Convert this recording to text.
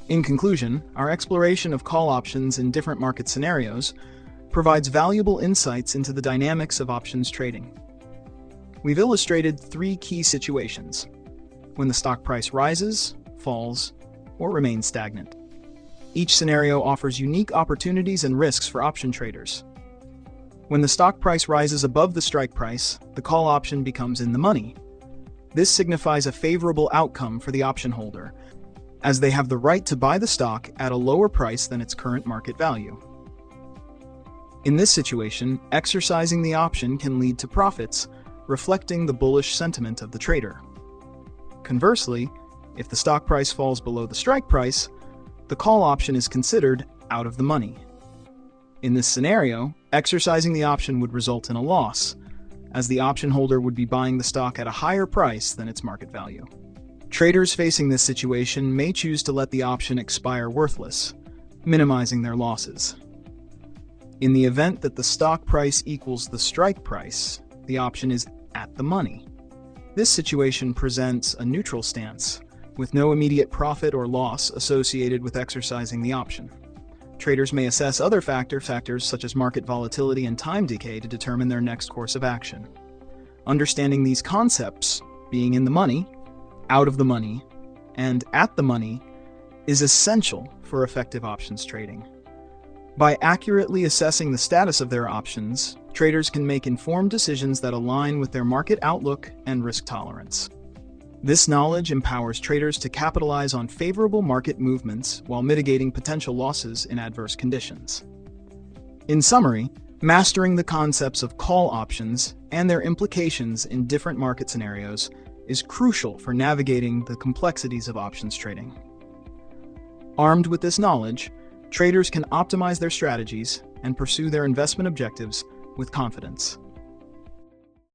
In conclusion, our exploration of call options in different market scenarios provides valuable insights into the dynamics of options trading. We've illustrated 3 key situations: when the stock price rises, falls, or remains stagnant. Each scenario offers unique opportunities and risks for option traders. When the stock price rises above the strike price, the call option becomes in the money. This signifies a favorable outcome for the option holder, as they have the right to buy the stock at a lower price than its current market value. In this situation, exercising the option can lead to profits, reflecting the bullish sentiment of the trader. Conversely, if the stock price falls below the strike price, the call option is considered out of the money. In this scenario, exercising the option would result in a loss, as the option holder would be buying the stock at a higher price than its market value. Traders facing this situation may choose to let the option expire worthless, minimizing their losses. In the event that the stock price equals the strike price, the option is at the money. This situation presents a neutral stance, with no immediate profit or loss associated with exercising the option. Traders may assess other factors such as market volatility and time decay to determine their next course of action. Understanding these concepts, being in the money, out of the money, and at the money, is essential for effective options trading. By accurately assessing the status of their options, traders can make informed decisions that align with their market outlook and risk tolerance. This knowledge empowers traders to capitalize on favorable market movements while mitigating potential losses in adverse conditions. In summary, mastering the concepts of call options and their implications in different market scenarios is crucial for navigating the complexities of options trading. Armed with this knowledge, traders can optimize their strategies and pursue their investment objectives with confidence.